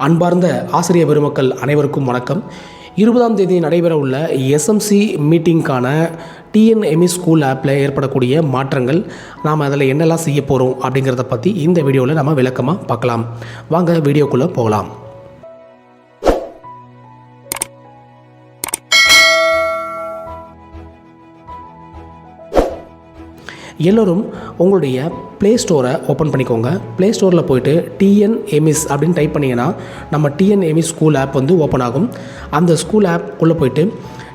அன்பார்ந்த ஆசிரிய பெருமக்கள் அனைவருக்கும் வணக்கம். 20ஆம் தேதி நடைபெற உள்ள எஸ்எம்சி மீட்டிங்கான டிஎன்எம்இ ஸ்கூல் ஆப்பில் ஏற்படக்கூடிய மாற்றங்கள், நாம் அதில் என்னெல்லாம் செய்ய போகிறோம் அப்படிங்கிறத பற்றி இந்த வீடியோவில் நம்ம விளக்கமாக பார்க்கலாம். வாங்க வீடியோக்குள்ளே போகலாம். எல்லோரும் உங்களுடைய ப்ளே ஸ்டோரை ஓப்பன் பண்ணிக்கோங்க. ப்ளே ஸ்டோரில் போய்ட்டு டிஎன்எம்இஸ் அப்படின்னு டைப் பண்ணிங்கன்னா நம்ம டிஎன்எம்இ ஸ்கூல் ஆப் வந்து ஓப்பன் ஆகும். அந்த ஸ்கூல் ஆப் உள்ளே போய்ட்டு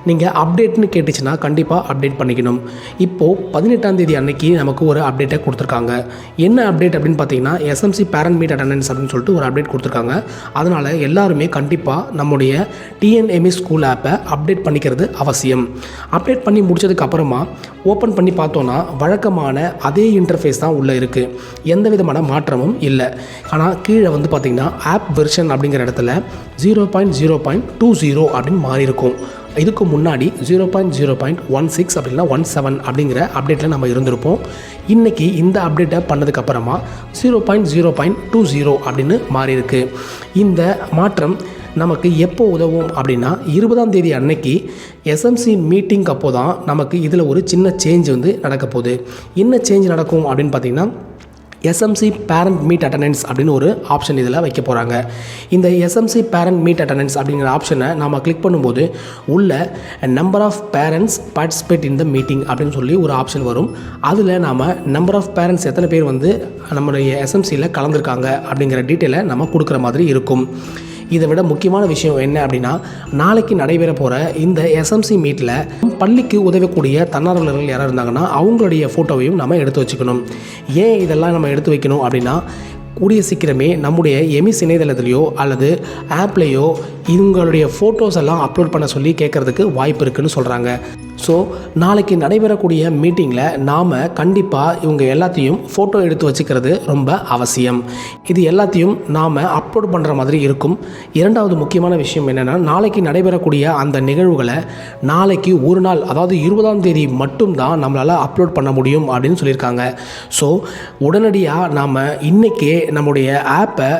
நீங்கள் அப்டேட்னு கேட்டுச்சுன்னா கண்டிப்பாக அப்டேட் பண்ணிக்கணும். இப்போது 18ஆம் தேதி அன்னைக்கு நமக்கு ஒரு அப்டேட்டை கொடுத்துருக்காங்க. என்ன அப்டேட் அப்படின்னு பார்த்தீங்கன்னா எஸ்எம்சி பேரண்ட் மீட் அட்டெண்டன்ஸ் அப்படின்னு சொல்லிட்டு ஒரு அப்டேட் கொடுத்துருக்காங்க. அதனால் எல்லாருமே கண்டிப்பாக நம்முடைய டிஎன்எம்இ ஸ்கூல் ஆப்பை அப்டேட் பண்ணிக்கிறது அவசியம். அப்டேட் பண்ணி முடிச்சதுக்கு அப்புறமா ஓப்பன் பண்ணி பார்த்தோன்னா வழக்கமான அதே இன்டர்ஃபேஸ் தான் உள்ளே இருக்குது. எந்த விதமான மாற்றமும் இல்லை. ஆனால் கீழே வந்து பார்த்திங்கன்னா ஆப் வெர்ஷன் அப்படிங்கிற இடத்துல 0.0.20 அப்படின்னு மாறி இருக்கும். இதுக்கு முன்னாடி 0.0.16 அப்படின்னா 17 அப்படிங்கிற அப்டேட்டில் நம்ம இருந்திருப்போம். இன்றைக்கி இந்த அப்டேட்டை பண்ணதுக்கப்புறமா 0.0.20 அப்படின்னு மாறி இருக்கு. இந்த மாற்றம் நமக்கு எப்போ உதவும் அப்படின்னா 20ஆம் தேதி அன்னைக்கு எஸ்எம்சி மீட்டிங் அப்போ தான் நமக்கு இதில் ஒரு சின்ன சேஞ்ச் வந்து நடக்க போகுது. என்ன சேஞ்ச் நடக்கும் அப்படின்னு பார்த்திங்கன்னா எஸ்எம்சி பேரண்ட் மீட் அட்டெண்டன்ஸ் அப்படின்னு ஒரு ஆப்ஷன் இதில் வைக்க போகிறாங்க. இந்த எஸ்எம்சி பேரண்ட் மீட் அட்டெண்டன்ஸ் அப்படிங்கிற ஆப்ஷனை நம்ம கிளிக் பண்ணும்போது உள்ள number of parents participate in the meeting அப்படின்னு சொல்லி ஒரு ஆப்ஷன் வரும். அதில் நாம் நம்பர் ஆஃப் பேரண்ட்ஸ் எத்தனை பேர் வந்து நம்மளுடைய எஸ்எம்சியில் கலந்துருக்காங்க அப்படிங்கிற டீட்டெயிலை நம்ம கொடுக்குற மாதிரி இருக்கும். இதை விட முக்கியமான விஷயம் என்ன அப்படின்னா நாளைக்கு நடைபெற போகிற இந்த எஸ்எம்சி மீட்டில் பள்ளிக்கு உதவக்கூடிய தன்னார்வலர்கள் யாராக இருந்தாங்கன்னா அவங்களுடைய ஃபோட்டோவையும் நம்ம எடுத்து வச்சுக்கணும். ஏன் இதெல்லாம் நம்ம எடுத்து வைக்கணும் அப்படின்னா கூடிய சீக்கிரமே நம்முடைய எமிஸ் இணையதளத்துலையோ அல்லது ஆப்லேயோ இவங்களுடைய ஃபோட்டோஸ் எல்லாம் அப்லோட் பண்ண சொல்லி கேட்குறதுக்கு வாய்ப்பு இருக்குதுன்னு சொல்கிறாங்க. ஸோ நாளைக்கு நடைபெறக்கூடிய மீட்டிங்கில் நாம் கண்டிப்பாக இவங்க எல்லாத்தையும் ஃபோட்டோ எடுத்து வச்சுக்கிறது ரொம்ப அவசியம். இது எல்லாத்தையும் நாம் அப்லோட் பண்ணுற மாதிரி இருக்கும். இரண்டாவது முக்கியமான விஷயம் என்னென்னா நாளைக்கு நடைபெறக்கூடிய அந்த நிகழ்வுகளை நாளைக்கு ஒரு நாள், அதாவது 20ஆம் தேதி மட்டும்தான் நம்மளால் அப்லோட் பண்ண முடியும் அப்படின்னு சொல்லியிருக்காங்க. ஸோ உடனடியாக நாம் இன்றைக்கே நம்முடைய ஆப்பை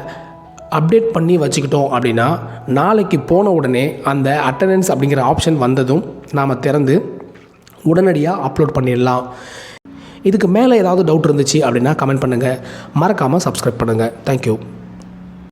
அப்டேட் பண்ணி வச்சுக்கிட்டோம் அப்படின்னா நாளைக்கு போன உடனே அந்த அட்டெண்டன்ஸ் அப்படிங்கிற ஆப்ஷன் வந்ததும் நாம் திறந்து உடனடியாக அப்லோட் பண்ணிடலாம். இதுக்கு மேலே ஏதாவது டவுட் இருந்துச்சு அப்படின்னா கமெண்ட் பண்ணுங்கள். மறக்காமல் சப்ஸ்கிரைப் பண்ணுங்கள். தேங்க்யூ.